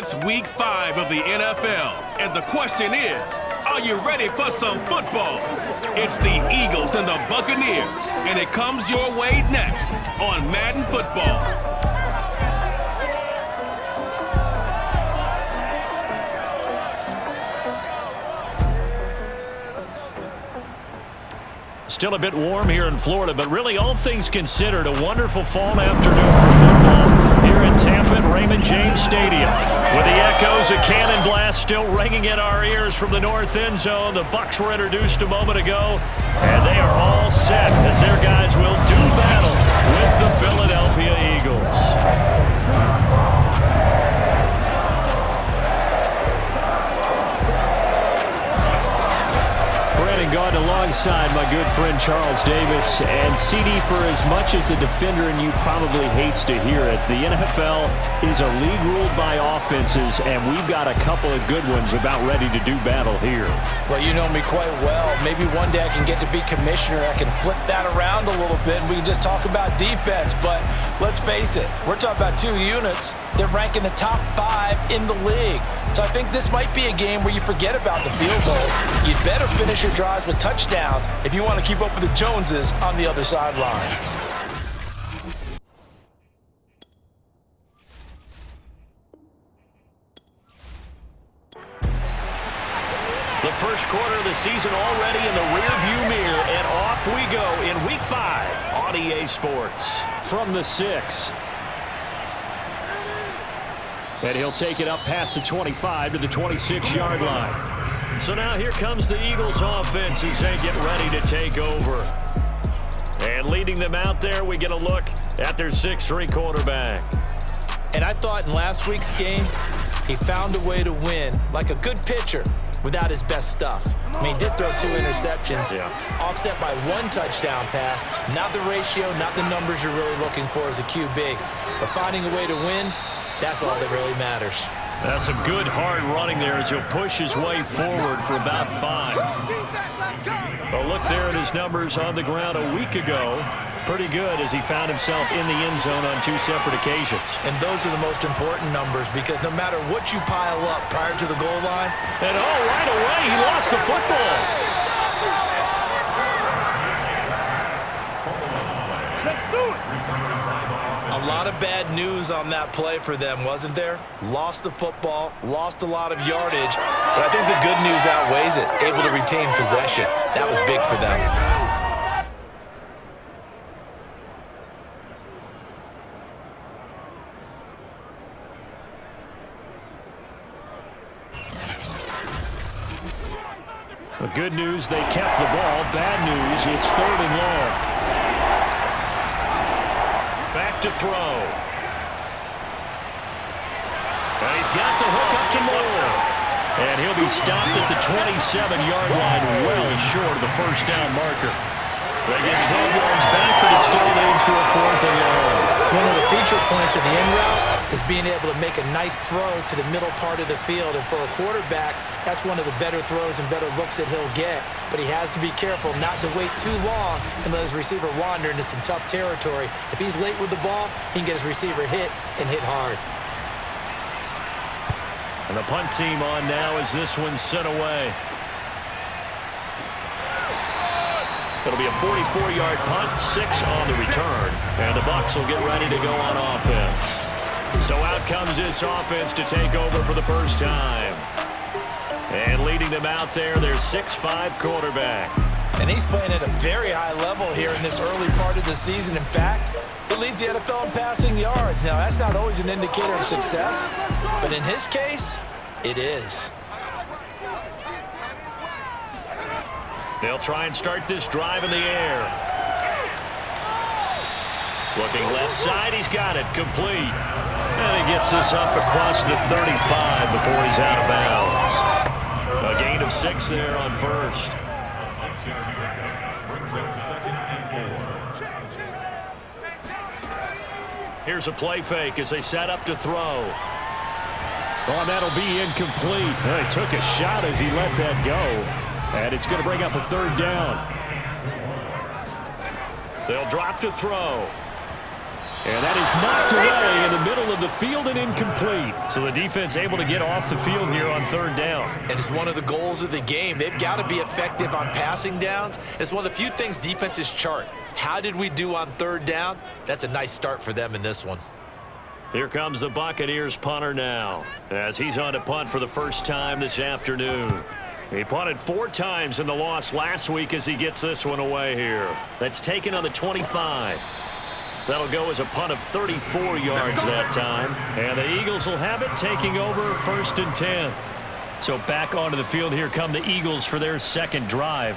It's week 5 of the NFL, and the question is, are you ready for some football? It's the Eagles and the Buccaneers, and it comes your way next on Madden Football. Still a bit warm here in Florida, but really all things considered, a wonderful fall afternoon for football here in Tampa at Raymond James Stadium. With the echoes of cannon blast still ringing in our ears from the north end zone, the Bucs were introduced a moment ago, and they are all set as their guys will do battle with the Philadelphia Eagles. Gone alongside my good friend Charles Davis. And CD, for as much as the defender in you probably hates to hear it, the NFL is a league ruled by offenses, and we've got a couple of good ones about ready to do battle here. Well, you know me quite well. Maybe one day I can get to be commissioner. I can flip that around a little bit, and we can just talk about defense. But let's face it, we're talking about two units that rank in the top 5 in the league. So I think this might be a game where you forget about the field goal. You'd better finish your drives with touchdowns if you want to keep up with the Joneses on the other sideline. The first quarter of the season already in the rearview mirror, and off we go in Week 5 on EA Sports. From the 6. And he'll take it up past the 25 to the 26-yard line. So now here comes the Eagles offense as they get ready to take over. And leading them out there, we get a look at their 6'3 quarterback. And I thought in last week's game, he found a way to win like a good pitcher without his best stuff. I mean, he did throw 2 interceptions, offset by 1 touchdown pass. Not the ratio, not the numbers you're really looking for as a QB. But finding a way to win, that's all that really matters. That's some good hard running there as he'll push his way forward for about 5. A look there at his numbers on the ground a week ago. Pretty good as he found himself in the end zone on 2 separate occasions. And those are the most important numbers because no matter what you pile up prior to the goal line. And right away he lost the football. Let's do it. A lot of bad news on that play for them, wasn't there? Lost the football, lost a lot of yardage, but I think the good news outweighs it. Able to retain possession. That was big for them. The good news, they kept the ball. Bad news, it's 3rd and long. Back to throw. And he's got the hook up to Moore. And he'll be stopped at the 27-yard line, well short of the first down marker. They get 12 yards back, but it still leads to a 4th and long. One of the feature points of the end route is being able to make a nice throw to the middle part of the field. And for a quarterback, that's one of the better throws and better looks that he'll get. But he has to be careful not to wait too long and let his receiver wander into some tough territory. If he's late with the ball, he can get his receiver hit and hit hard. And the punt team on now as this one's sent away. It'll be a 44-yard punt, 6 on the return. And the Bucs will get ready to go on offense. So out comes this offense to take over for the first time. And leading them out there, their 6'5 quarterback. And he's playing at a very high level here in this early part of the season. In fact, he leads the NFL in passing yards. Now, that's not always an indicator of success, but in his case, it is. They'll try and start this drive in the air. Looking left side, he's got it, complete. And he gets this up across the 35 before he's out of bounds. A gain of 6 there on first. Here's a play fake as they set up to throw. Oh, and that'll be incomplete. He took a shot as he let that go. And it's going to bring up a 3rd down. They'll drop to throw. And that is knocked away in the middle of the field and incomplete. So the defense able to get off the field here on third down. And it's one of the goals of the game. They've got to be effective on passing downs. It's one of the few things defenses chart. How did we do on third down? That's a nice start for them in this one. Here comes the Buccaneers punter now, as he's on to punt for the first time this afternoon. He punted 4 times in the loss last week as he gets this one away here. That's taken on the 25. That'll go as a punt of 34 yards that time. And the Eagles will have it, taking over 1st and 10. So back onto the field, here come the Eagles for their second drive.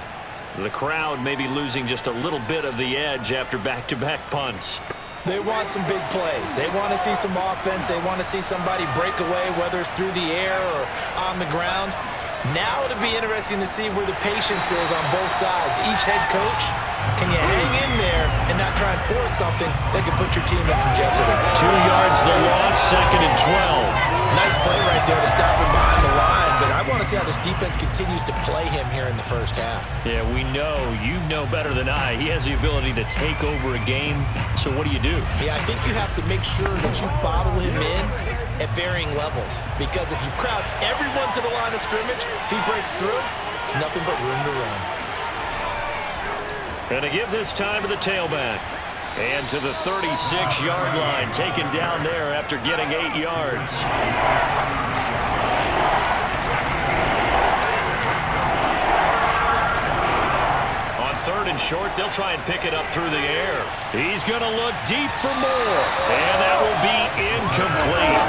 The crowd may be losing just a little bit of the edge after back-to-back punts. They want some big plays. They want to see some offense. They want to see somebody break away, whether it's through the air or on the ground. Now it'll be interesting to see where the patience is on both sides. Each head coach, can you hang in there and not try and force something that could put your team in some jeopardy? 2 yards the loss, 2nd and 12. Nice play right there to stop him behind the line, but I want to see how this defense continues to play him here in the first half. Yeah, we know. You know better than I. He has the ability to take over a game, so what do you do? Yeah, I think you have to make sure that you bottle him in at varying levels, because if you crowd everyone to the line of scrimmage, if he breaks through, it's nothing but room to run. Going to give this time to the tailback. And to the 36-yard line, taken down there after getting 8 yards. On 3rd and short, they'll try and pick it up through the air. He's going to look deep for more. And that will be incomplete.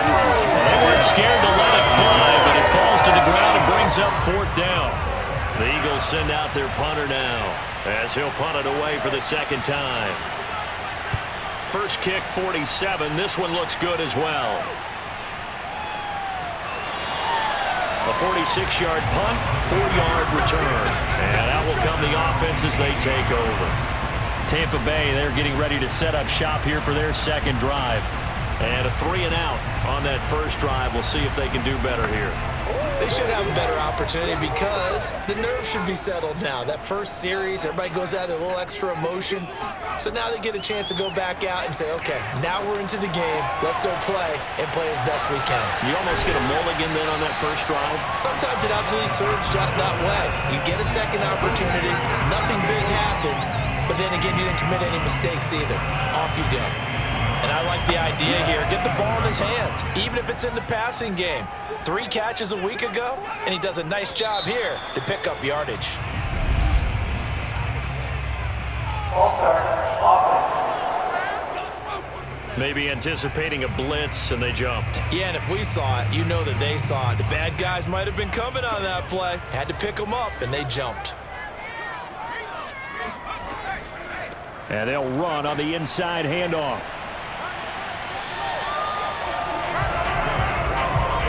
They weren't scared to let it fly, but it falls to the ground and brings up 4th down. The Eagles send out their punter now, as he'll punt it away for the 2nd time. First kick, 47. This one looks good as well. A 46-yard punt, 4-yard return. And out will come the offense as they take over. Tampa Bay, they're getting ready to set up shop here for their second drive. And a 3-and-out on that first drive. We'll see if they can do better here. They should have a better opportunity because the nerves should be settled now. That first series, everybody goes out with a little extra emotion. So now they get a chance to go back out and say, okay, now we're into the game. Let's go play and play as best we can. You almost get a mulligan then on that first drive? Sometimes it absolutely serves that way. You get a second opportunity. Nothing big happened. But then again, you didn't commit any mistakes either. Off you go. And I like the idea here. Get the ball in his hands, even if it's in the passing game. 3 catches a week ago, and he does a nice job here to pick up yardage. Maybe anticipating a blitz, and they jumped. Yeah, and if we saw it, you know that they saw it. The bad guys might have been coming on that play. Had to pick them up, and they jumped. And they'll run on the inside handoff.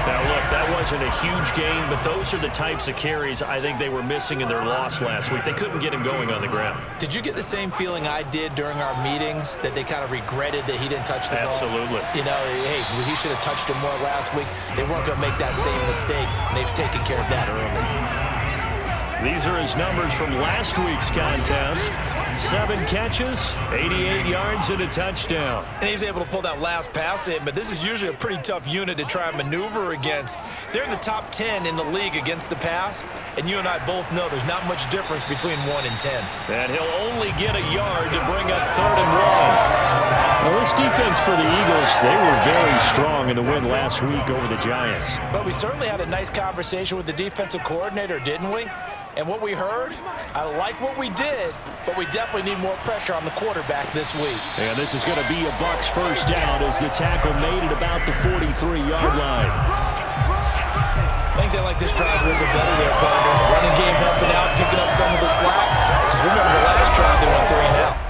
Now, look, that wasn't a huge gain, but those are the types of carries I think they were missing in their loss last week. They couldn't get him going on the ground. Did you get the same feeling I did during our meetings, that they kind of regretted that he didn't touch the ball? Absolutely. You know, hey, he should have touched him more last week. They weren't going to make that same mistake, and they've taken care of that early. These are his numbers from last week's contest. 7 catches, 88 yards, and a touchdown. And he's able to pull that last pass in, but this is usually a pretty tough unit to try and maneuver against. They're in the top 10 in the league against the pass, and you and I both know there's not much difference between 1 and 10. And he'll only get a yard to bring up 3rd and 1. Well, this defense for the Eagles, they were very strong in the win last week over the Giants. But we certainly had a nice conversation with the defensive coordinator, didn't we? And what we heard, I like what we did, but we definitely need more pressure on the quarterback this week. And this is going to be a Bucs first down as the tackle made it about the 43-yard line. I think they like this drive a little bit better there, partner. Running game helping out, picking up some of the slack. Because remember the last drive, they went 3 and out.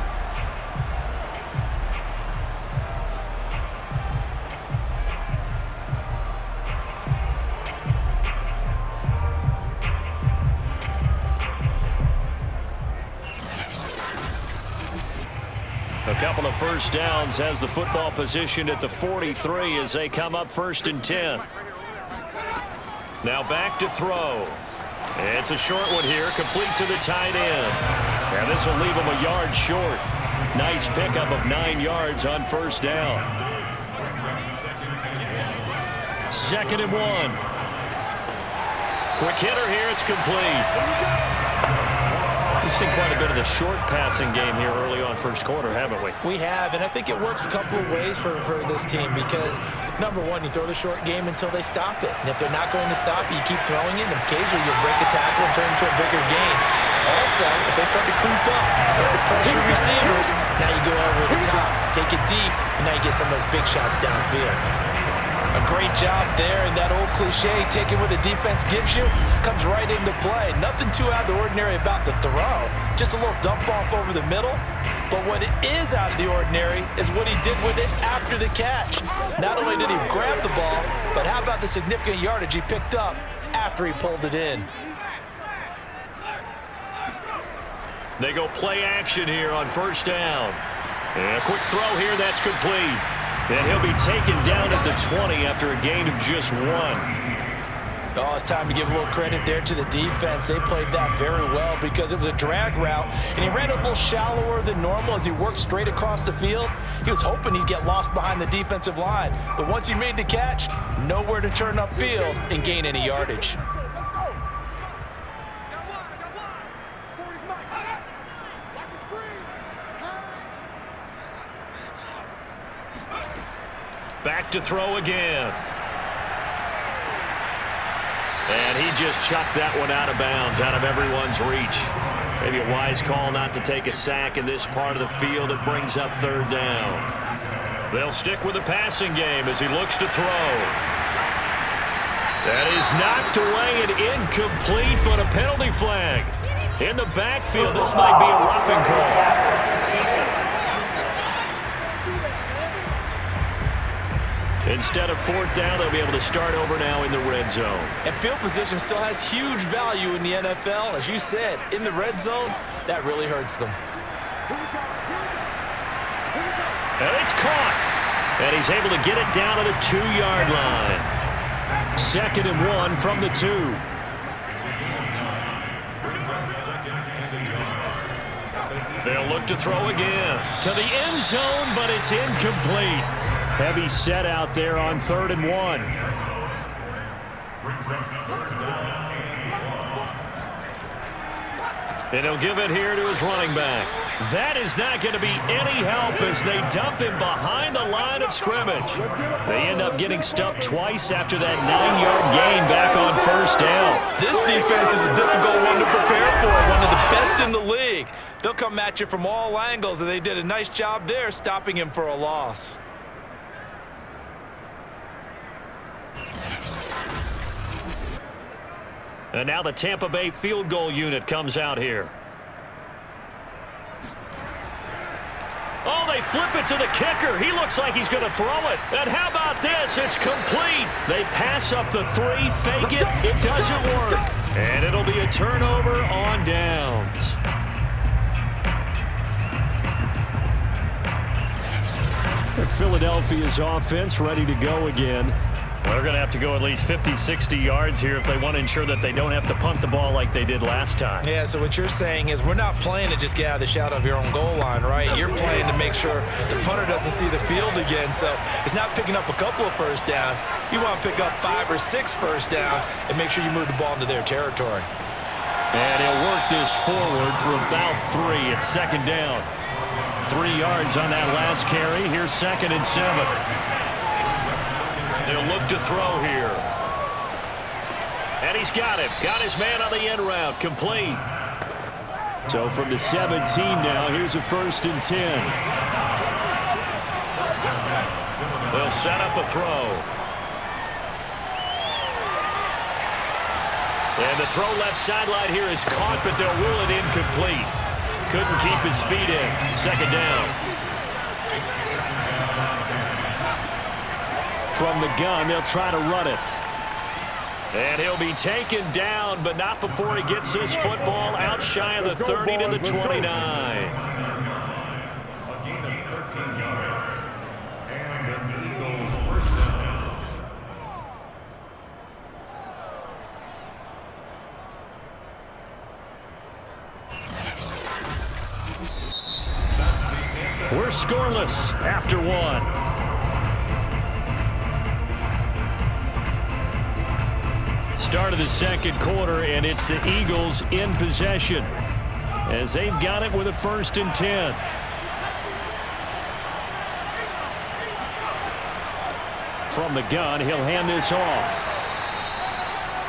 A couple of first downs has the football position at the 43 as they come up 1st and 10. Now back to throw. It's a short one here, complete to the tight end. And this will leave him a yard short. Nice pickup of 9 yards on first down. 2nd and 1. Quick hitter here. It's complete. We've seen quite a bit of the short passing game here early on first quarter, haven't we? We have, and I think it works a couple of ways for this team because, number one, you throw the short game until they stop it. And if they're not going to stop it, you keep throwing it, and occasionally you'll break a tackle and turn into a bigger gain. Also, if they start to creep up, start to pressure receivers, now you go over the top, take it deep, and now you get some of those big shots downfield. A great job there, and that old cliche, taking what the defense gives you, comes right into play. Nothing too out of the ordinary about the throw. Just a little dump off over the middle. But what it is out of the ordinary is what he did with it after the catch. Not only did he grab the ball, but how about the significant yardage he picked up after he pulled it in. They go play action here on first down. And a quick throw here, that's complete. And he'll be taken down at the 20 after a gain of just 1. Oh, it's time to give a little credit there to the defense. They played that very well because it was a drag route, and he ran a little shallower than normal as he worked straight across the field. He was hoping he'd get lost behind the defensive line, but once he made the catch, nowhere to turn upfield and gain any yardage. Back to throw again. And he just chucked that one out of bounds, out of everyone's reach. Maybe a wise call not to take a sack in this part of the field. It brings up 3rd down. They'll stick with the passing game as he looks to throw. That is knocked away and incomplete, but a penalty flag. In the backfield, this might be a roughing call. Instead of 4th down, they'll be able to start over now in the red zone. And field position still has huge value in the NFL. As you said, in the red zone, that really hurts them. And it's caught. And he's able to get it down to the 2-yard line. 2nd and 1 from the 2. They'll look to throw again. To the end zone, but it's incomplete. Heavy set out there on 3rd and 1. And he'll give it here to his running back. That is not going to be any help as they dump him behind the line of scrimmage. They end up getting stuffed twice after that 9-yard gain back on 1st down. This defense is a difficult one to prepare for, one of the best in the league. They'll come at you from all angles, and they did a nice job there stopping him for a loss. And now the Tampa Bay field goal unit comes out here. Oh, they flip it to the kicker. He looks like he's going to throw it. And how about this? It's complete. They pass up the 3, fake it. It doesn't work. And it'll be a turnover on downs. Philadelphia's offense ready to go again. They're going to have to go at least 50, 60 yards here if they want to ensure that they don't have to punt the ball like they did last time. Yeah, so what you're saying is we're not playing to just get out of the shadow of your own goal line, right? You're playing to make sure the punter doesn't see the field again. So it's not picking up a couple of first downs. You want to pick up 5 or 6 first downs and make sure you move the ball into their territory. And he'll work this forward for about 3 at 2nd down. 3 yards on that last carry. Here's 2nd and 7. They'll look to throw here. And he's got it. Got his man on the end route. Complete. So from the 17 now, here's a 1st and 10. They'll set up a throw. And the throw left sideline here is caught, but they'll rule it incomplete. Couldn't keep his feet in. 2nd down. From the gun, they'll try to run it. And he'll be taken down, but not before he gets his football out shy of the 30 to the 29. We're scoreless after one. Start of the second quarter, and it's the Eagles in possession as they've got it with a 1st and 10. From the gun, he'll hand this off.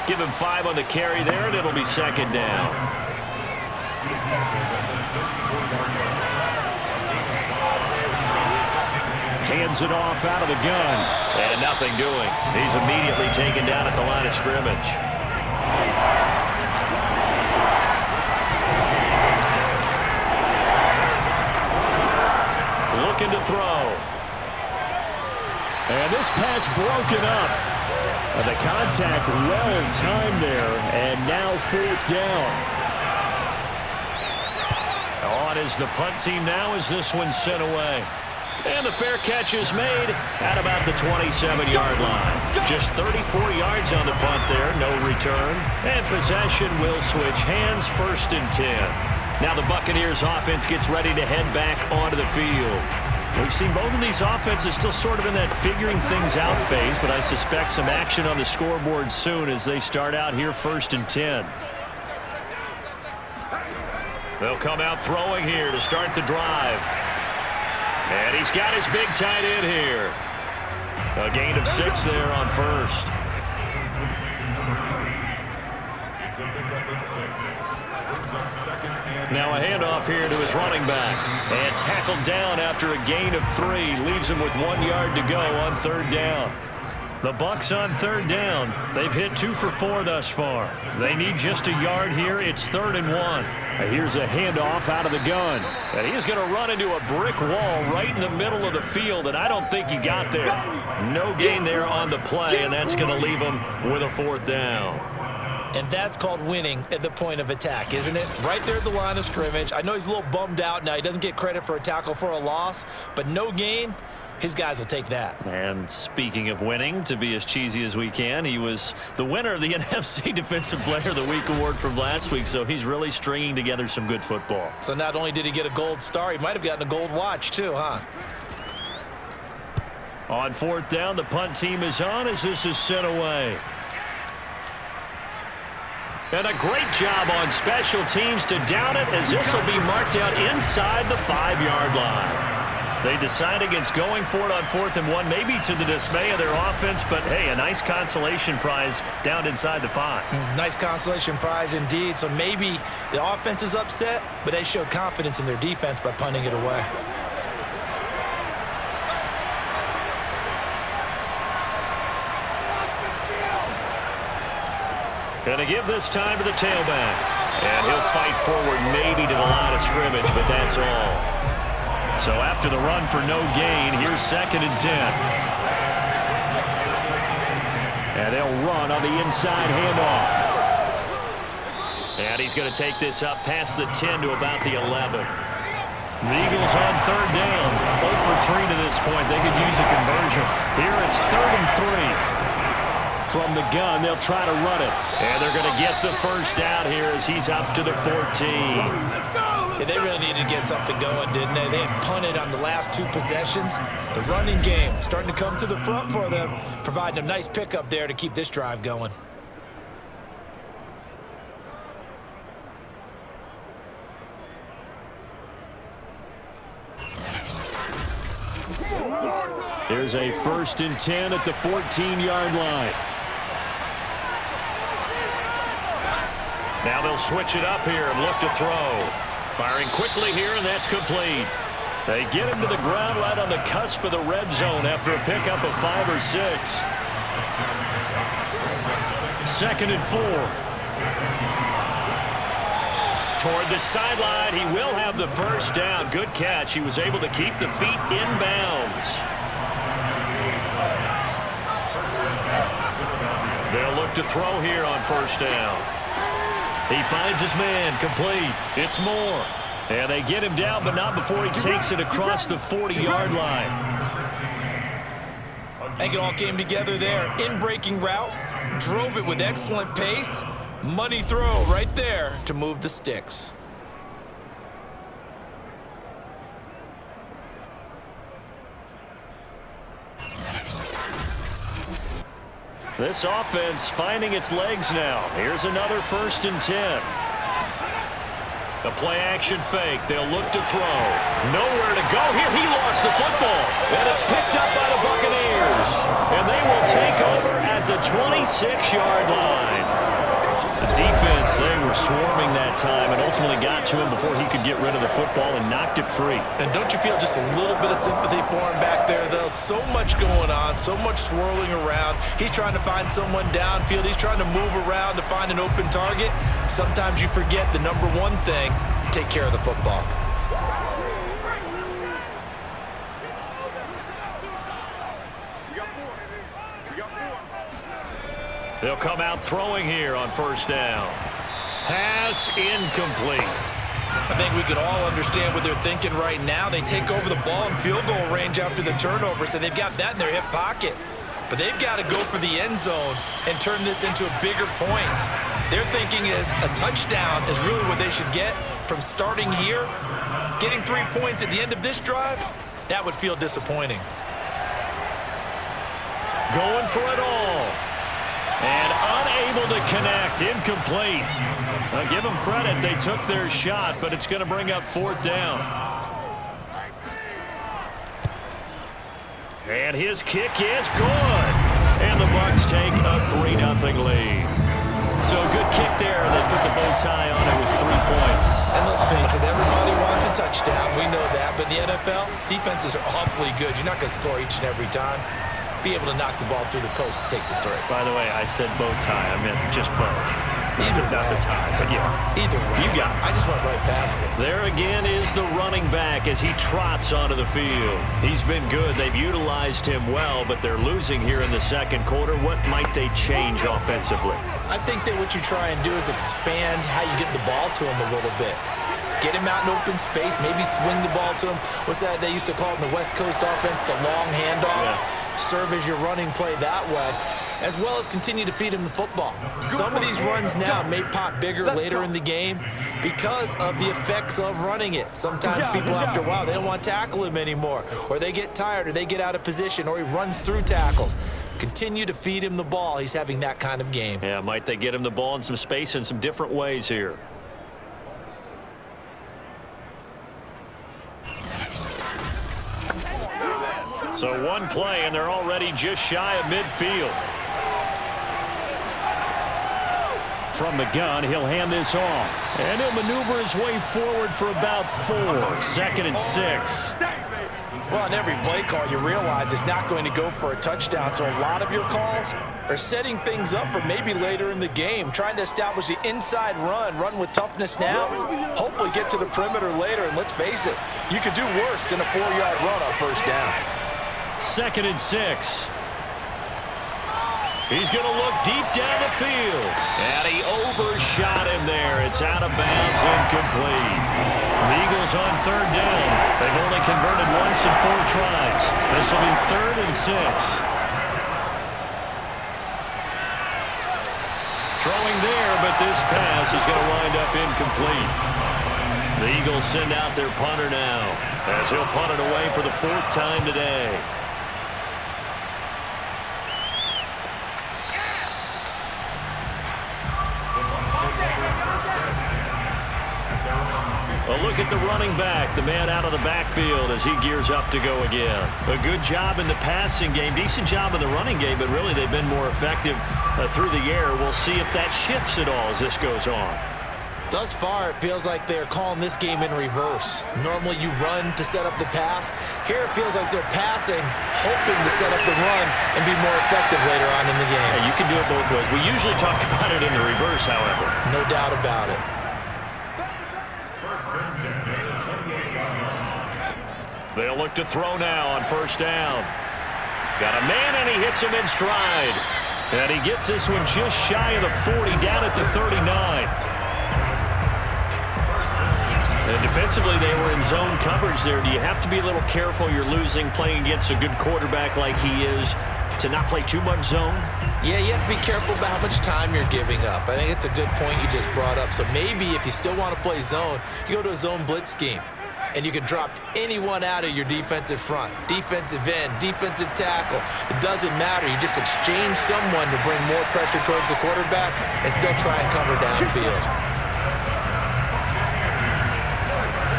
Give him 5 on the carry there, and it'll be 2nd down. Hands it off out of the gun. And nothing doing. He's immediately taken down at the line of scrimmage. Looking to throw. And this pass broken up. The contact well timed there, and now 4th down. On is the punt team now as this one's sent away. And the fair catch is made at about the 27-yard line. Just 34 yards on the punt there, no return. And possession will switch hands, 1st and 10. Now the Buccaneers offense gets ready to head back onto the field. We've seen both of these offenses still sort of in that figuring things out phase, but I suspect some action on the scoreboard soon as they start out here 1st and 10. They'll come out throwing here to start the drive. And he's got his big tight end here. A gain of 6 there on 1st. Now a handoff here to his running back. And tackled down after a gain of 3. Leaves him with 1 yard to go on 3rd down. The Bucs on 3rd down. They've hit 2 for 4 thus far. They need just a yard here. It's 3rd and 1. Here's a handoff out of the gun. And he's going to run into a brick wall right in the middle of the field, and I don't think he got there. No gain there on the play, and that's going to leave him with a 4th down. And that's called winning at the point of attack, isn't it? Right there at the line of scrimmage. I know he's a little bummed out now. He doesn't get credit for a tackle for a loss, but no gain. His guys will take that. And speaking of winning, to be as cheesy as we can, he was the winner of the NFC Defensive Player of the Week award from last week, so he's really stringing together some good football. So not only did he get a gold star, he might have gotten a gold watch too, huh? On 4th down, the punt team is on as this is sent away. And a great job on special teams to down it as this will be marked out inside the 5-yard line. They decide against going for it on 4th and 1, maybe to the dismay of their offense, but hey, a nice consolation prize down inside the 5. Nice consolation prize indeed. So maybe the offense is upset, but they showed confidence in their defense by punting it away. Going to give this time to the tailback. And he'll fight forward maybe to the line of scrimmage, but that's all. So after the run for no gain, here's 2nd and 10. And they'll run on the inside handoff. And he's going to take this up past the 10 to about the 11. The Eagles on 3rd down. 0 for 3 to this point. They could use a conversion. Here it's 3rd and 3. From the gun, they'll try to run it. And they're going to get the 1st down here as he's up to the 14. Yeah, they really needed to get something going, didn't they? They had punted on the last 2 possessions. The running game starting to come to the front for them, providing a nice pickup there to keep this drive going. There's a 1st and 10 at the 14-yard line. Now they'll switch it up here and look to throw. Firing quickly here, and that's complete. They get him to the ground right on the cusp of the red zone after a pickup of 5 or 6. 2nd and 4. Toward the sideline, he will have the 1st down. Good catch. He was able to keep the feet inbounds. They'll look to throw here on 1st down. He finds his man, complete. It's Moore. And they get him down, but not before he takes it across the 40-yard line. I think it all came together there. In-breaking route, drove it with excellent pace. Money throw right there to move the sticks. This offense finding its legs now. Here's another 1st and 10. The play-action fake. They'll look to throw. Nowhere to go here. He lost the football. And it's picked up by the Buccaneers. And they will take over at the 26-yard line. The defense, they were swarming that time and ultimately got to him before he could get rid of the football and knocked it free. And don't you feel just a little bit of sympathy for him back there, though? So much going on, so much swirling around. He's trying to find someone downfield. He's trying to move around to find an open target. Sometimes you forget the number one thing, take care of the football. They'll come out throwing here on 1st down. Pass incomplete. I think we could all understand what they're thinking right now. They take over the ball in field goal range after the turnover, so they've got that in their hip pocket. But they've got to go for the end zone and turn this into bigger points. Their thinking is a touchdown is really what they should get from starting here. Getting 3 points at the end of this drive, that would feel disappointing. Going for it all. And unable to connect. Incomplete. I'll give them credit. They took their shot, but it's going to bring up 4th down. And his kick is good. And the Bucs take a 3-0 lead. So a good kick there. They put the bow tie on it with 3 points. And let's face it, everybody wants a touchdown. We know that. But in the NFL, defenses are awfully good. You're not going to score each and every time. Be able to knock the ball through the post and take the throw. By the way, I said bow tie. I meant just bow. Either way. Not the tie, but yeah. Either way. You got it. I just went right past it. There again is the running back as he trots onto the field. He's been good. They've utilized him well, but they're losing here in the 2nd quarter. What might they change offensively? I think that what you try and do is expand how you get the ball to him a little bit. Get him out in open space, maybe swing the ball to him. What's that they used to call it in the West Coast offense, the long handoff? Yeah. Serve as your running play that way, as well as continue to feed him the football. Some of these runs now may pop bigger later in the game because of the effects of running it. Sometimes people, after a while, they don't want to tackle him anymore, or they get tired, or they get out of position, or he runs through tackles. Continue to feed him the ball. He's having that kind of game. Yeah, might they get him the ball in some space in some different ways here. So one play, and they're already just shy of midfield. From the gun, he'll hand this off. And he'll maneuver his way forward for about 4. 2nd and 6. Well, on every play call, you realize it's not going to go for a touchdown. So a lot of your calls are setting things up for maybe later in the game, trying to establish the inside run with toughness now, hopefully get to the perimeter later. And let's face it, you could do worse than a 4-yard run on 1st down. 2nd and 6. He's going to look deep down the field. And he overshot him there. It's out of bounds, incomplete. The Eagles on 3rd down. They've only converted once in 4 tries. This will be 3rd and 6. Throwing there, but this pass is going to wind up incomplete. The Eagles send out their punter now, as he'll punt it away for the 4th time today. A look at the running back, the man out of the backfield as he gears up to go again. A good job in the passing game, decent job in the running game, but really they've been more effective through the air. We'll see if that shifts at all as this goes on. Thus far, it feels like they're calling this game in reverse. Normally you run to set up the pass. Here it feels like they're passing, hoping to set up the run and be more effective later on in the game. Yeah, you can do it both ways. We usually talk about it in the reverse, however. No doubt about it. They'll look to throw now on 1st down. Got a man, and he hits him in stride. And he gets this one just shy of the 40, down at the 39. And defensively, they were in zone coverage there. Do you have to be a little careful? You're losing, playing against a good quarterback like he is, to not play too much zone? Yeah, you have to be careful about how much time you're giving up. I think it's a good point you just brought up. So maybe if you still want to play zone, you go to a zone blitz scheme. and you can drop anyone out of your defensive front. Defensive end, defensive tackle. It doesn't matter. You just exchange someone to bring more pressure towards the quarterback and still try and cover downfield.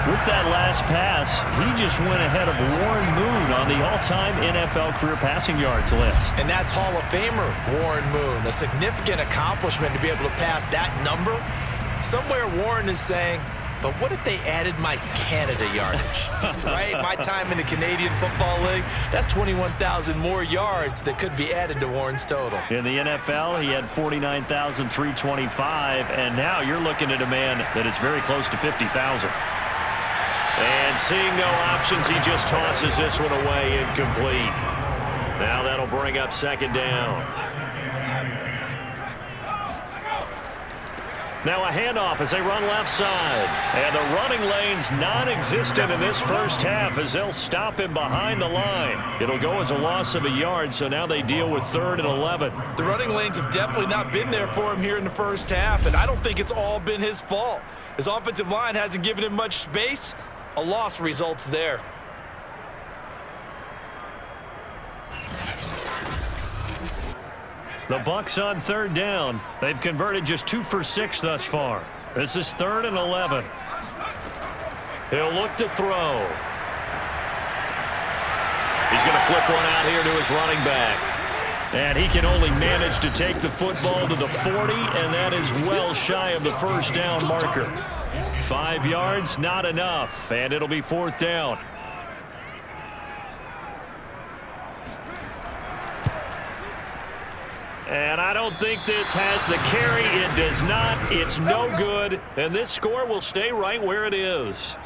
With that last pass, he just went ahead of Warren Moon on the all-time NFL career passing yards list. And that's Hall of Famer Warren Moon. A significant accomplishment to be able to pass that number. Somewhere Warren is saying, but what if they added my Canada yardage, right? My time in the Canadian Football League, that's 21,000 more yards that could be added to Warren's total. In the NFL, he had 49,325, and now you're looking at a man that is very close to 50,000. And seeing no options, he just tosses this one away incomplete. Now that'll bring up second down. Now a handoff as they run left side. And the running lane's non-existent in this first half as they'll stop him behind the line. It'll go as a loss of a yard, so now they deal with 3rd and 11. The running lanes have definitely not been there for him here in the first half, and I don't think it's all been his fault. His offensive line hasn't given him much space. A loss results there. The Bucs on 3rd down. They've converted just 2 for 6 thus far. This is 3rd and 11. He'll look to throw. He's going to flip one out here to his running back. And he can only manage to take the football to the 40, and that is well shy of the first down marker. 5 yards, not enough, and it'll be 4th down. And I don't think this has the carry. It does not. It's no good, and this score will stay right where it is.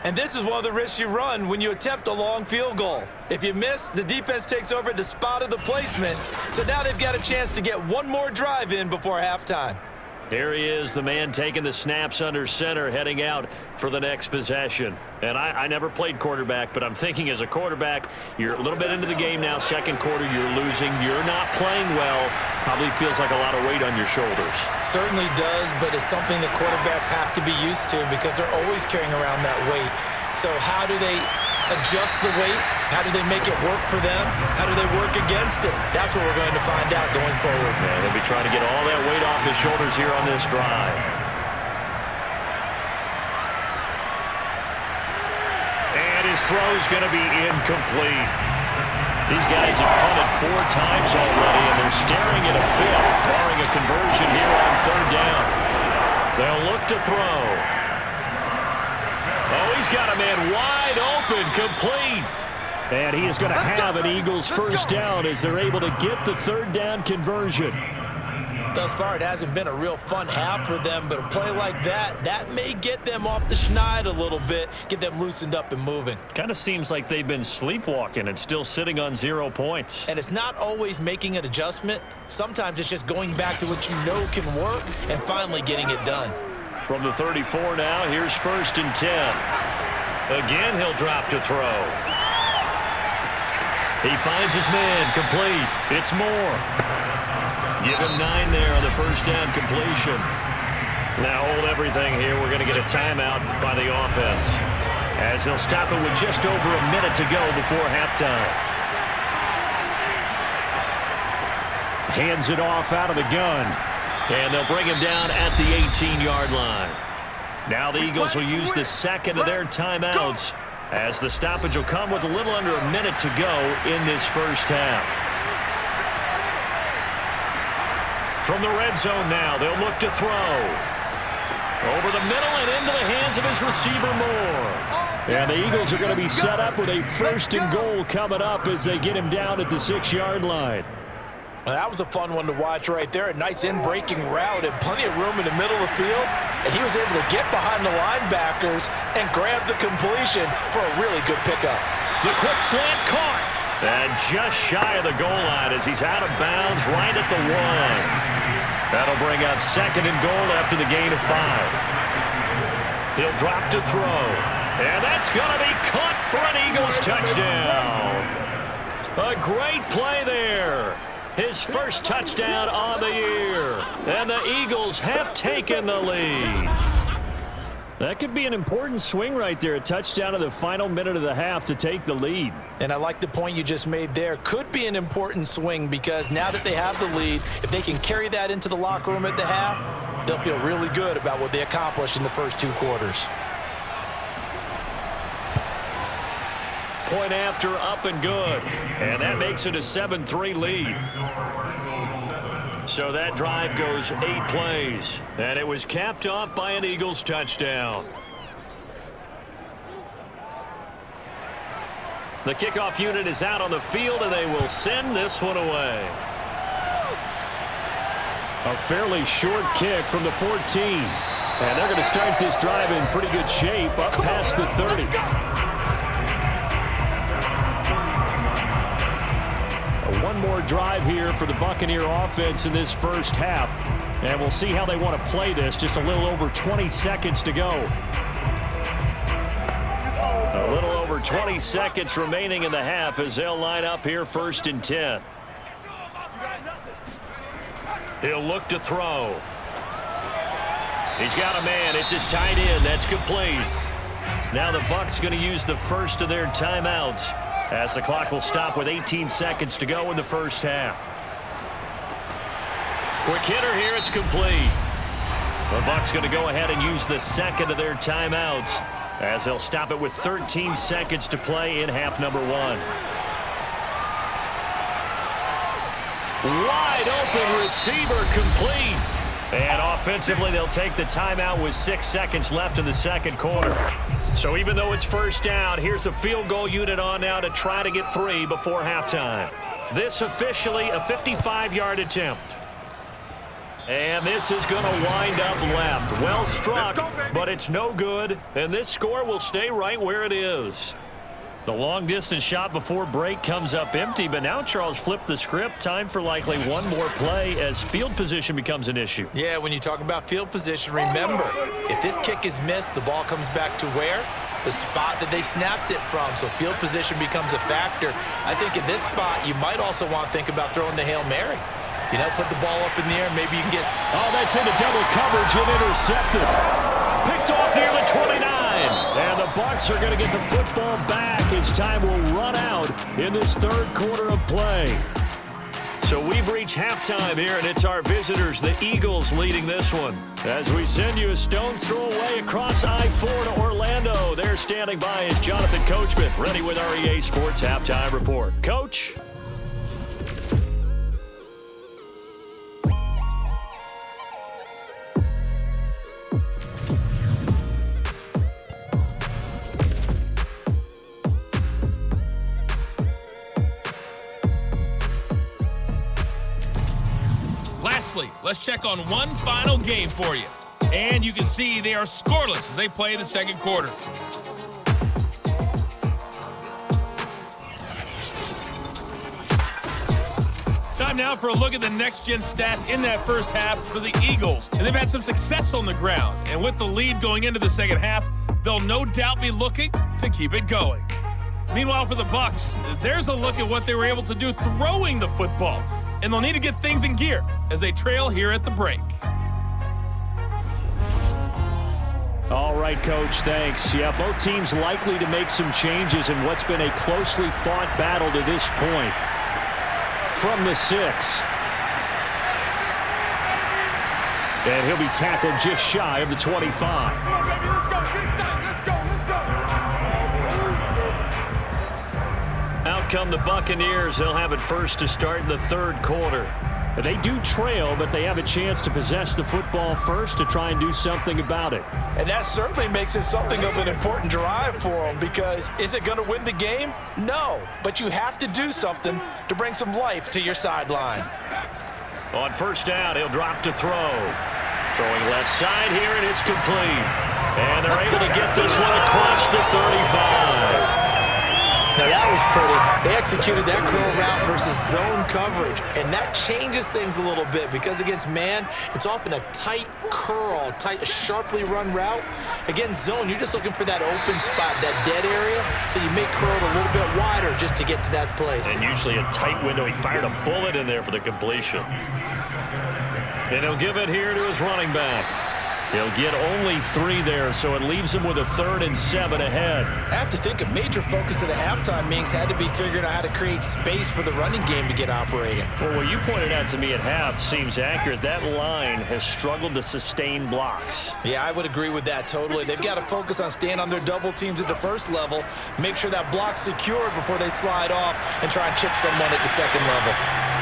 And this is one of the risks you run when you attempt a long field goal. If you miss, the defense takes over at the spot of the placement, so now they've got a chance to get one more drive in before halftime. Here he is, the man taking the snaps under center, heading out for the next possession. And I never played quarterback, but I'm thinking as a quarterback, you're a little bit into the game now. Second quarter, you're losing. You're not playing well. Probably feels like a lot of weight on your shoulders. Certainly does, but it's something that quarterbacks have to be used to because they're always carrying around that weight. So how do they adjust the weight? How do they make it work for them? How do they work against it? That's what we're going to find out going forward. Yeah, they'll be trying to get all that weight off his shoulders here on this drive. And his throw's going to be incomplete. These guys have punted 4 times already, and they're staring at a 5th, barring a conversion here on 3rd down. They'll look to throw. Oh, he's got a man wide open, complete. And he is going to have an Eagles first down as they're able to get the 3rd down conversion. Thus far, it hasn't been a real fun half for them, but a play like that may get them off the schneid a little bit, get them loosened up and moving. Kind of seems like they've been sleepwalking and still sitting on 0 points. And it's not always making an adjustment. Sometimes it's just going back to what you know can work and finally getting it done. From the 34 now, here's 1st and 10. Again, he'll drop to throw. He finds his man, complete. It's Moore. Give him 9 there on the first down completion. Now hold everything here. We're going to get a timeout by the offense, as they'll stop it with just over a minute to go before halftime. Hands it off out of the gun. And they'll bring him down at the 18-yard line. Now the Eagles will use the second of their timeouts, as the stoppage will come with a little under a minute to go in this first half. From the red zone now, they'll look to throw. Over the middle and into the hands of his receiver, Moore. And the Eagles are going to be set up with a 1st and goal coming up as they get him down at the 6-yard line. Well, that was a fun one to watch right there. A nice in-breaking route and plenty of room in the middle of the field. And he was able to get behind the linebackers and grab the completion for a really good pickup. The quick slant caught. And just shy of the goal line as he's out of bounds right at the 1. That'll bring up 2nd and goal after the gain of 5. He'll drop to throw. And that's going to be caught for an Eagles touchdown. A great play there. His first touchdown on the year. And the Eagles have taken the lead. That could be an important swing right there. A touchdown in the final minute of the half to take the lead. And I like the point you just made there. Could be an important swing because now that they have the lead, if they can carry that into the locker room at the half, they'll feel really good about what they accomplished in the first 2 quarters. Point after, up and good. And that makes it a 7-3 lead. So that drive goes 8 plays. And it was capped off by an Eagles touchdown. The kickoff unit is out on the field, and they will send this one away. A fairly short kick from the 14. And they're going to start this drive in pretty good shape up past the 30. One more drive here for the Buccaneer offense in this first half. And we'll see how they want to play this. Just a little over 20 seconds to go. A little over 20 seconds remaining in the half as they'll line up here 1st and 10. He'll look to throw. He's got a man. It's his tight end. That's complete. Now the Bucs going to use the first of their timeouts, as the clock will stop with 18 seconds to go in the first half. Quick hitter here, it's complete. The Bucs going to go ahead and use the second of their timeouts, as they'll stop it with 13 seconds to play in half number 1. Wide open receiver, complete. And offensively, they'll take the timeout with 6 seconds left in the second quarter. So even though it's first down, here's the field goal unit on now to try to get 3 before halftime. This officially a 55-yard attempt. And this is going to wind up left. Well struck, but it's no good. And this score will stay right where it is. The long-distance shot before break comes up empty, but now Charles flipped the script. Time for likely one more play as field position becomes an issue. Yeah, when you talk about field position, remember, if this kick is missed, the ball comes back to where? The spot that they snapped it from. So field position becomes a factor. I think in this spot, you might also want to think about throwing the Hail Mary. You know, put the ball up in the air, maybe you can get... Oh, that's into double coverage and intercepted. Picked off near the 29. And the Bucs are going to get the football back as time will run out in this third quarter of play. So we've reached halftime here, and it's our visitors, the Eagles, leading this one. As we send you a stone's throw away across I-4 to Orlando. There standing by is Jonathan Coachman, ready with our EA Sports Halftime Report. Coach? Lastly, let's check on one final game for you. And you can see they are scoreless as they play the second quarter. Time now for a look at the next-gen stats in that first half for the Eagles. And they've had some success on the ground. And with the lead going into the second half, they'll no doubt be looking to keep it going. Meanwhile, for the Bucs, there's a look at what they were able to do throwing the football. And they'll need to get things in gear as they trail here at the break. All right, Coach, thanks. Yeah, both teams likely to make some changes in what's been a closely fought battle to this point. From the 6. And he'll be tackled just shy of the 25. Come on, baby, let's go. Let's go. Out come the Buccaneers. They'll have it first to start in the third quarter. They do trail, but they have a chance to possess the football first to try and do something about it. And that certainly makes it something of an important drive for them, because is it going to win the game? No, but you have to do something to bring some life to your sideline. On first down, he'll drop to throw. Throwing left side here, and it's complete. And they're able to get this one across the 35. Now that was pretty. They executed that curl route versus zone coverage, and that changes things a little bit because against man, it's often a tight curl, sharply run route. Against zone, you're just looking for that open spot, that dead area, so you make curl a little bit wider just to get to that place. And usually a tight window. He fired a bullet in there for the completion. And he'll give it here to his running back. He'll get only 3 there, so it leaves him with a 3rd and 7 ahead. I have to think a major focus at a halftime means had to be figuring out how to create space for the running game to get operating. Well, what you pointed out to me at half seems accurate. That line has struggled to sustain blocks. Yeah, I would agree with that totally. They've got to focus on staying on their double teams at the first level, make sure that block's secured before they slide off and try and chip someone at the second level.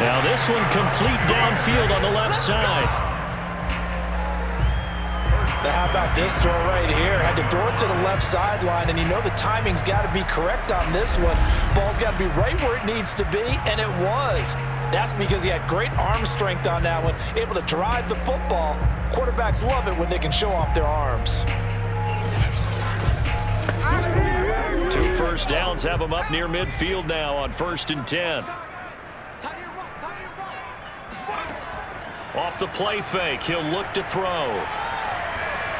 Now this one complete downfield on the left side. Now how about this throw right here? Had to throw it to the left sideline, and you know the timing's got to be correct on this one. Ball's got to be right where it needs to be, and it was. That's because he had great arm strength on that one, able to drive the football. Quarterbacks love it when they can show off their arms. 2 first downs have him up near midfield now on 1st and 10. Off the play fake, he'll look to throw.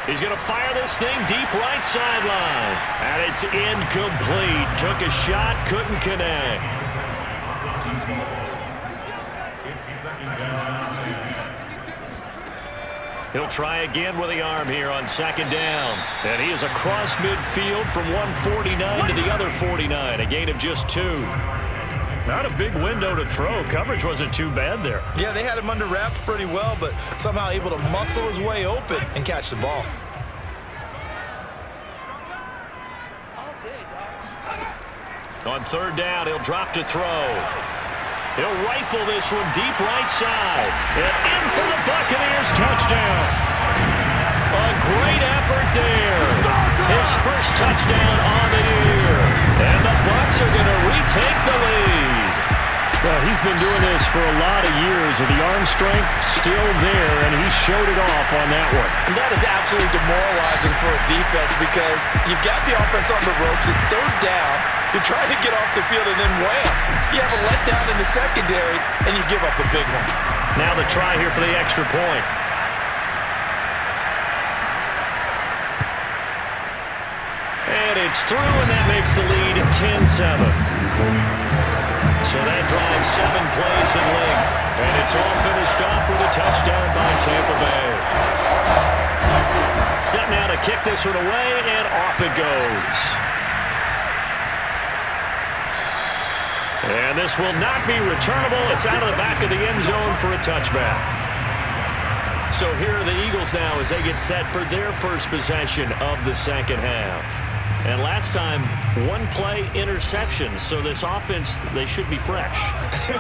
He's going to fire this thing deep right sideline. And it's incomplete. Took a shot, couldn't connect. He'll try again with the arm here on 2nd down. And he is across midfield from one 49 to the other 49. A gain of just 2. Not a big window to throw. Coverage wasn't too bad there. Yeah, they had him under wraps pretty well, but somehow able to muscle his way open and catch the ball. On 3rd down, he'll drop to throw. He'll rifle this one deep right side. And in for the Buccaneers touchdown. A great effort there. His first touchdown on the year. And the Bucs are going to retake the lead. Well, he's been doing this for a lot of years with the arm strength still there, and he showed it off on that one. And that is absolutely demoralizing for a defense because you've got the offense on the ropes. It's 3rd down. You're trying to get off the field, and then wham, you have a letdown in the secondary, and you give up a big one. Now the try here for the extra point. And it's through, and that makes the lead 10-7. So that drives 7 plays in length. And it's all finished off with a touchdown by Tampa Bay. Set now to kick this one away, and off it goes. And this will not be returnable. It's out of the back of the end zone for a touchback. So here are the Eagles now as they get set for their first possession of the 2nd half. And last time, 1-play interceptions. So this offense, they should be fresh.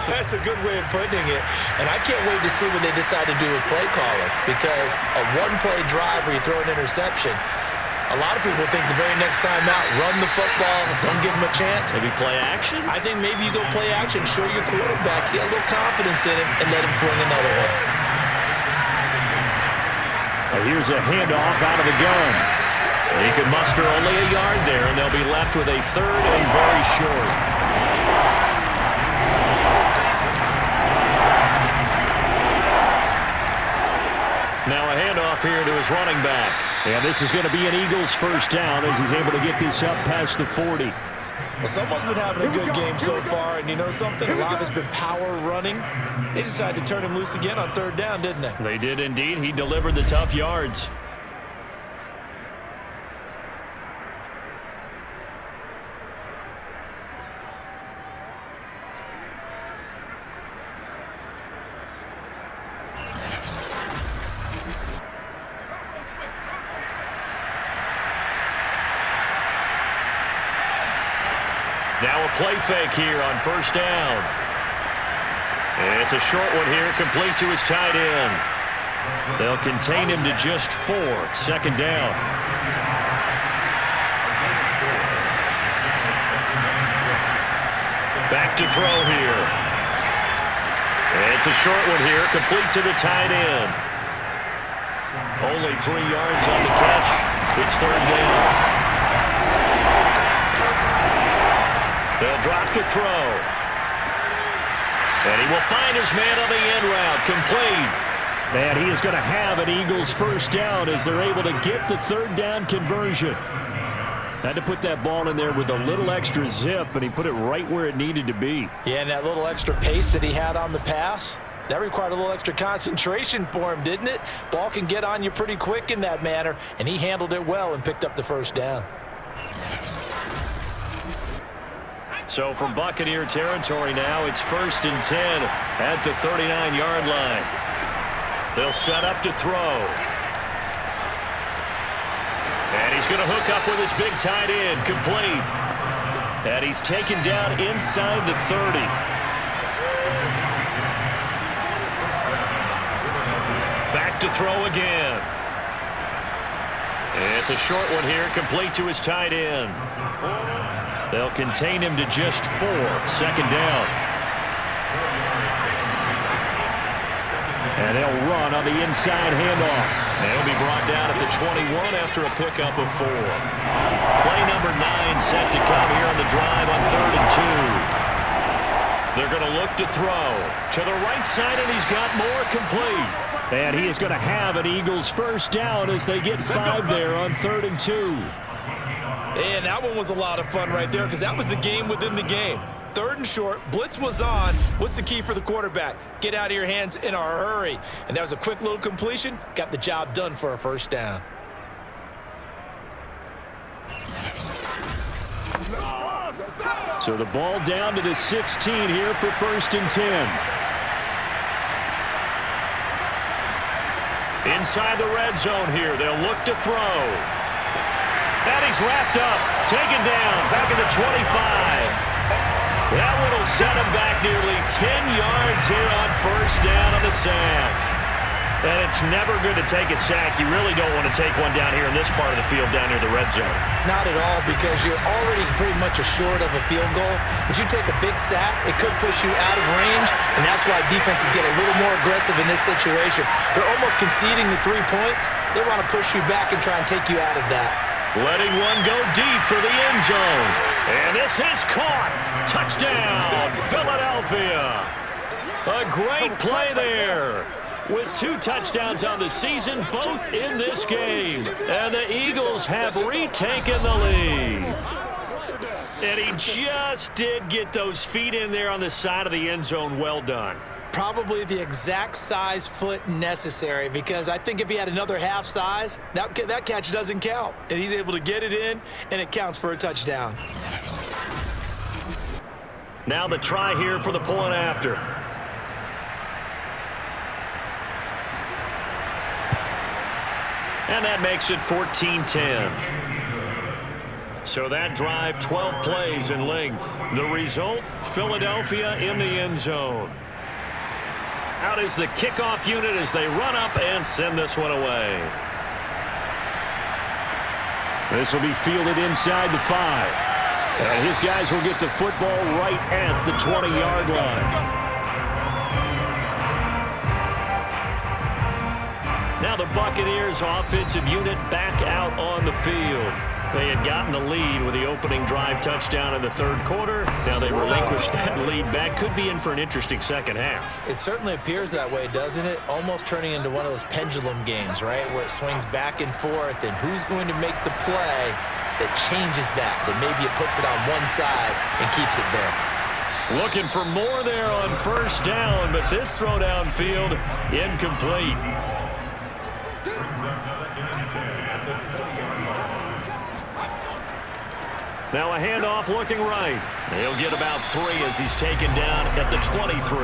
That's a good way of putting it. And I can't wait to see what they decide to do with play calling. Because a 1-play drive where you throw an interception, a lot of people think the very next time out, run the football, don't give them a chance. Maybe play action? I think maybe you go play action, show your quarterback, get a little confidence in him, and let him fling another one. Here's a handoff out of the gun. He could muster only a yard there, and they'll be left with a 3rd and very short. Now a handoff here to his running back. And this is going to be an Eagles first down as he's able to get this up past the 40. Well, someone's been having a good game so far, and you know something? A lot of it's been power running. They decided to turn him loose again on 3rd down, didn't they? They did indeed. He delivered the tough yards. Now a play fake here on 1st down. It's a short one here, complete to his tight end. They'll contain him to just 4. 2nd down. Back to throw here. It's a short one here, complete to the tight end. Only 3 yards on the catch. It's 3rd down. They'll drop to throw. And he will find his man on the end route. Complete. And he is going to have an Eagles first down as they're able to get the 3rd down conversion. Had to put that ball in there with a little extra zip, and he put it right where it needed to be. Yeah, and that little extra pace that he had on the pass, That required a little extra concentration for him, didn't it? Ball can get on you pretty quick in that manner, and he handled it well and picked up the first down. So from Buccaneer territory now, it's 1st and 10 at the 39-yard line. They'll set up to throw. And he's going to hook up with his big tight end, complete. And he's taken down inside the 30. Back to throw again. It's a short one here, complete to his tight end. They'll contain him to just 4, 2nd down. And they'll run on the inside handoff. They'll be brought down at the 21 after a pickup of 4. Play number 9 set to come here on the drive on 3rd and 2. They're going to look to throw to the right side, and he's got more, complete. And he is going to have an Eagles first down as they get 5 there on 3rd and 2. And that one was a lot of fun right there because that was the game within the game. 3rd and short, blitz was on. What's the key for the quarterback? Get out of your hands in a hurry. And that was a quick little completion. Got the job done for a first down. So the ball down to the 16 here for 1st and 10. Inside the red zone here, they'll look to throw. And he's wrapped up, taken down, back at the 25. That one will set him back nearly 10 yards here on first down on the sack. And it's never good to take a sack. You really don't want to take one down here in this part of the field down near the red zone. Not at all, because you're already pretty much assured of a field goal. But you take a big sack, it could push you out of range, and that's why defenses get a little more aggressive in this situation. They're almost conceding the 3 points. They want to push you back and try and take you out of that. Letting one go deep for the end zone. And this is caught. Touchdown, Philadelphia. A great play there. With 2 touchdowns on the season, both in this game. And the Eagles have retaken the lead. And he just did get those feet in there on the side of the end zone. Well done. Probably the exact size foot necessary, because I think if he had another half size, that catch doesn't count. And he's able to get it in, and it counts for a touchdown. Now the try here for the point after. And that makes it 14-10. So that drive, 12 plays in length. The result, Philadelphia in the end zone. Out is the kickoff unit as they run up and send this one away. This will be fielded inside the 5. And his guys will get the football right at the 20-yard line. Now the Buccaneers offensive unit back out on the field. They had gotten the lead with the opening drive touchdown in the 3rd quarter. Now they relinquish that lead back. Could be in for an interesting second half. It certainly appears that way, doesn't it? Almost turning into one of those pendulum games, right? Where it swings back and forth, and who's going to make the play that changes that maybe it puts it on one side and keeps it there. Looking for more there on first down, but this throw downfield incomplete. Now a handoff looking right. He'll get about 3 as he's taken down at the 23.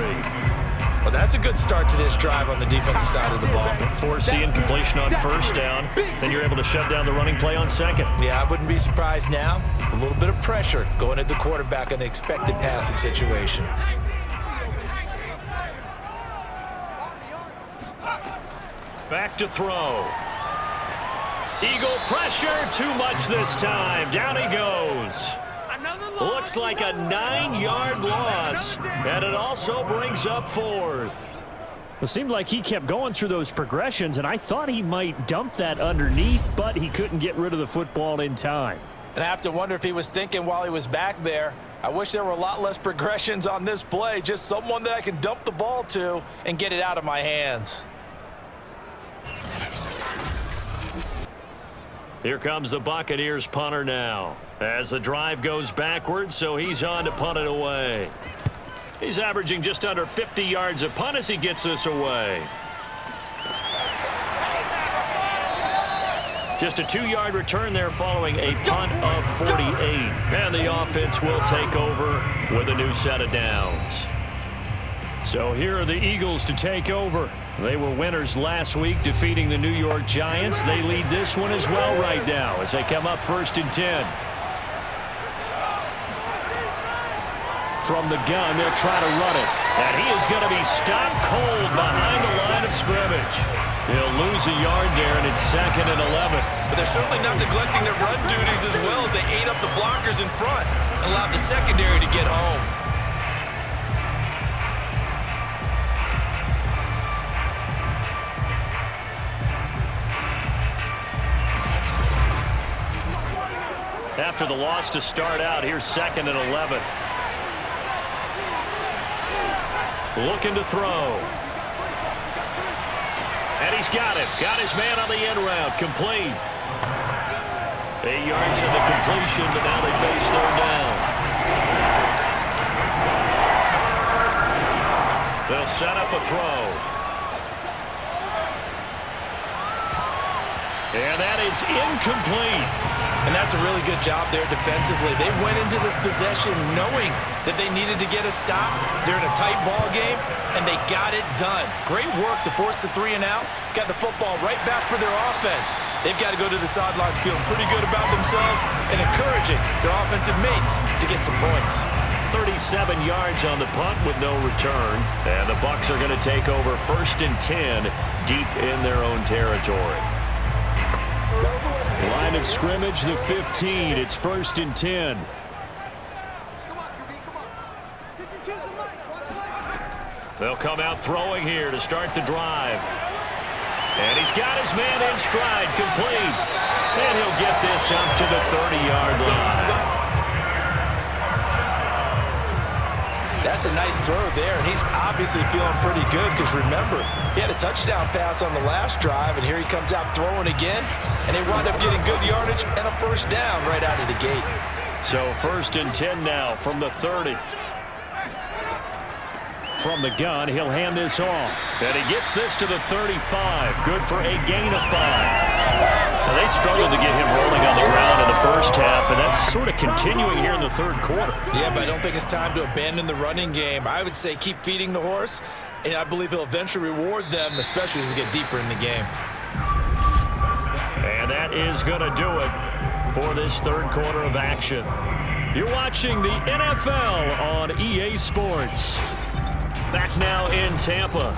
Well, that's a good start to this drive on the defensive side of the ball. Force the incompletion on first down. Then you're able to shut down the running play on second. Yeah, I wouldn't be surprised now. A little bit of pressure going at the quarterback in the expected passing situation. Back to throw. Eagle pressure, too much this time. Down he goes. Looks like a 9-yard loss, and it also brings up 4th. It seemed like he kept going through those progressions, and I thought he might dump that underneath, but he couldn't get rid of the football in time. And I have to wonder if he was thinking while he was back there, I wish there were a lot less progressions on this play, just someone that I can dump the ball to and get it out of my hands. Here comes the Buccaneers punter now as the drive goes backwards, so he's on to punt it away. He's averaging just under 50 yards a punt as he gets this away. Just a 2-yard return there following a punt of 48. And the offense will take over with a new set of downs. So here are the Eagles to take over. They were winners last week, defeating the New York Giants. They lead this one as well right now as they come up 1st and 10. From the gun, they'll try to run it. And he is going to be stopped cold behind the line of scrimmage. He'll lose a yard there, and it's 2nd and 11. But they're certainly not neglecting their run duties as well as they ate up the blockers in front and allowed the secondary to get home. After the loss to start out, here's 2nd and 11. Looking to throw. And he's got it. Got his man on the end route. Complete. 8 yards in the completion, but now they face 3rd down. They'll set up a throw. And that is incomplete. And that's a really good job there defensively. They went into this possession knowing that they needed to get a stop. They're in a tight ball game, and they got it done. Great work to force the 3 and out. Got the football right back for their offense. They've got to go to the sidelines feeling pretty good about themselves and encouraging their offensive mates to get some points. 37 yards on the punt with no return. And the Bucs are going to take over 1st and 10 deep in their own territory. Line of scrimmage, the 15. It's 1st and 10. They'll come out throwing here to start the drive. And he's got his man in stride, complete. And he'll get this up to the 30-yard line. That's a nice throw there, and he's obviously feeling pretty good because, remember, he had a touchdown pass on the last drive, and here he comes out throwing again, and they wound up getting good yardage and a 1st down right out of the gate. So 1st and 10 now from the 30. From the gun, he'll hand this off. And he gets this to the 35. Good for a gain of 5. Now, they struggled to get him rolling on the ground in the first half, and that's sort of continuing here in the 3rd quarter. Yeah, but I don't think it's time to abandon the running game. I would say keep feeding the horse, and I believe he'll eventually reward them, especially as we get deeper in the game. And that is going to do it for this 3rd quarter of action. You're watching the NFL on EA Sports. Back now in Tampa.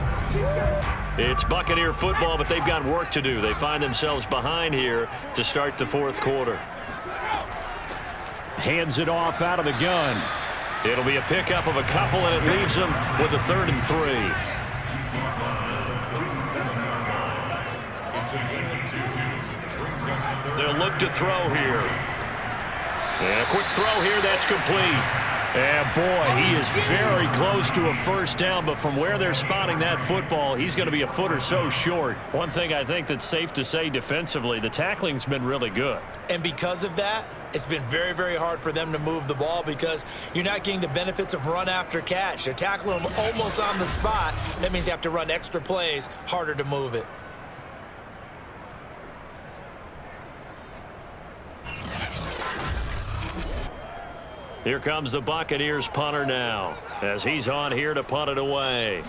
It's Buccaneer football, but they've got work to do. They find themselves behind here to start the 4th quarter. Hands it off out of the gun. It'll be a pickup of a couple, and it leaves them with a 3rd and 3. They'll look to throw here. And a quick throw here, that's complete. And boy, he is very close to a 1st down, but from where they're spotting that football, he's going to be a foot or so short. One thing I think that's safe to say defensively, the tackling's been really good. And because of that, it's been very, very hard for them to move the ball because you're not getting the benefits of run after catch. They're tackling them almost on the spot. That means you have to run extra plays, harder to move it. Here comes the Buccaneers punter now as he's on here to punt it away.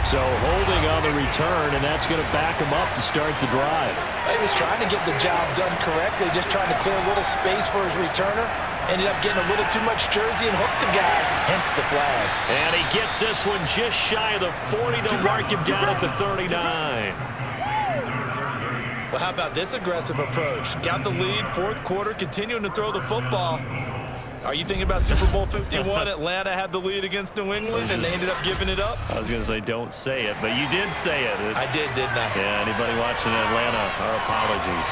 So holding on the return, and that's going to back him up to start the drive. He was trying to get the job done correctly, just trying to clear a little space for his returner. Ended up getting a little too much jersey and hooked the guy, hence the flag. And he gets this one just shy of the 40 to mark him down at the 39. Well, how about this aggressive approach? Got the lead, 4th quarter, continuing to throw the football. Are you thinking about Super Bowl 51? Atlanta had the lead against New England, and they ended up giving it up? I was going to say, don't say it, but you did say it. I did, didn't I? Yeah, anybody watching Atlanta, our apologies.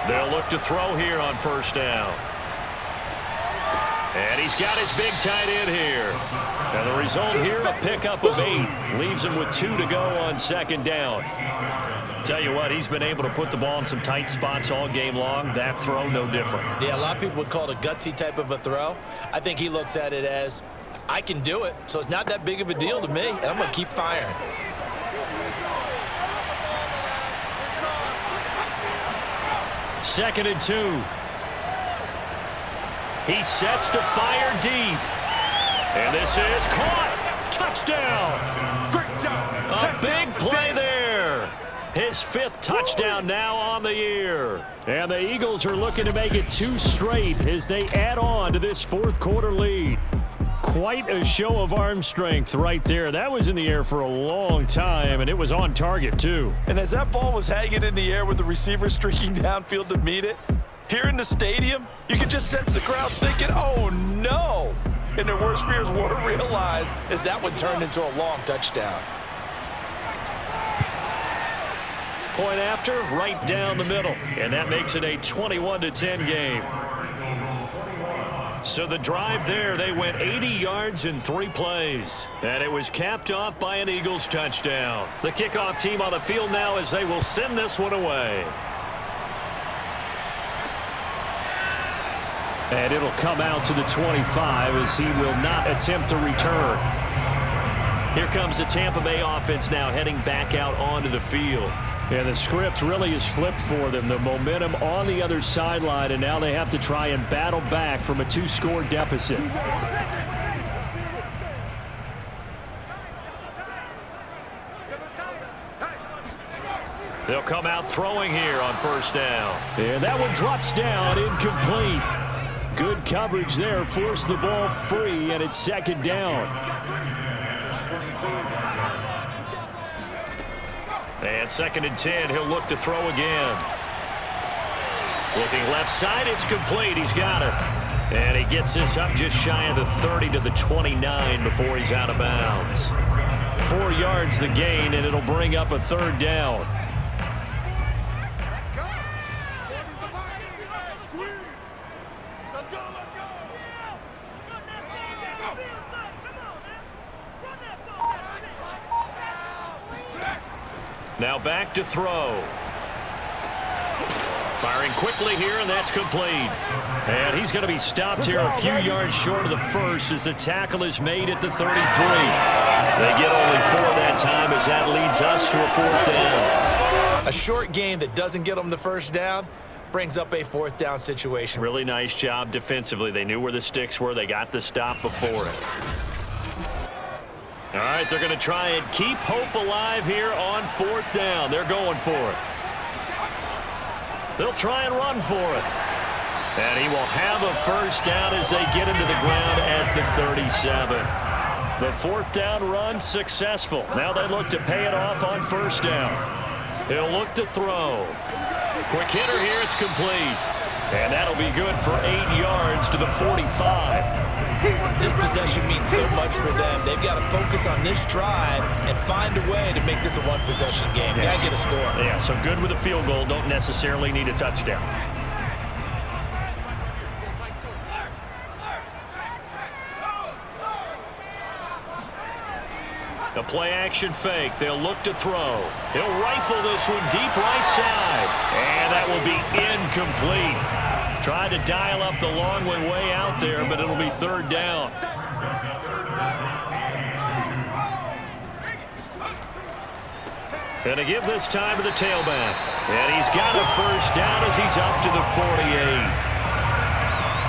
They'll look to throw here on first down. And he's got his big tight end here. And the result here, a pickup of 8. Leaves him with 2 to go on second down. Tell you what, he's been able to put the ball in some tight spots all game long. That throw, no different. Yeah, a lot of people would call it a gutsy type of a throw. I think he looks at it as, I can do it, so it's not that big of a deal to me, and I'm going to keep firing. Second and 2. He sets to fire deep. And this is caught. Touchdown. Great job. A big play there. His 5th touchdown now on the year. And the Eagles are looking to make it 2 straight as they add on to this 4th quarter lead. Quite a show of arm strength right there. That was in the air for a long time, and it was on target, too. And as that ball was hanging in the air with the receiver streaking downfield to meet it, here in the stadium, you can just sense the crowd thinking, oh, no. And their worst fears were realized as that one turned into a long touchdown. Point after, right down the middle. And that makes it a 21-10 game. So the drive there, they went 80 yards in 3 plays. And it was capped off by an Eagles touchdown. The kickoff team on the field now as they will send this one away. And it'll come out to the 25 as he will not attempt to return. Here comes the Tampa Bay offense now heading back out onto the field. And the script really is flipped for them. The momentum on the other sideline, and now they have to try and battle back from a 2-score deficit. They'll come out throwing here on first down. And that one drops down, incomplete. Good coverage there, forced the ball free, and it's second down. And second and 10, he'll look to throw again. Looking left side, it's complete. He's got it. And he gets this up just shy of the 30 to the 29 before he's out of bounds. 4 yards the gain, and it'll bring up a third down. Now back to throw. Firing quickly here, and that's complete. And he's going to be stopped here a few yards short of the first as the tackle is made at the 33. They get only 4 that time as that leads us to a 4th down. A short gain that doesn't get them the first down brings up a 4th down situation. Really nice job defensively. They knew where the sticks were. They got the stop before it. All right, they're going to try and keep hope alive here on 4th down. They're going for it. They'll try and run for it. And he will have a first down as they get into the ground at the 37. The 4th down run successful. Now they look to pay it off on first down. He'll look to throw. Quick hitter here, it's complete. And that'll be good for 8 yards to the 45. This possession means so much for them. They've got to focus on this drive and find a way to make this a 1-possession game. Yes. Got to get a score. Yeah, so good with a field goal. Don't necessarily need a touchdown. A play-action fake. They'll look to throw. He'll rifle this one deep right side. And that will be incomplete. Tried to dial up the long way out there, but it'll be 3rd down. And to give this time to the tailback. And he's got a first down as he's up to the 48.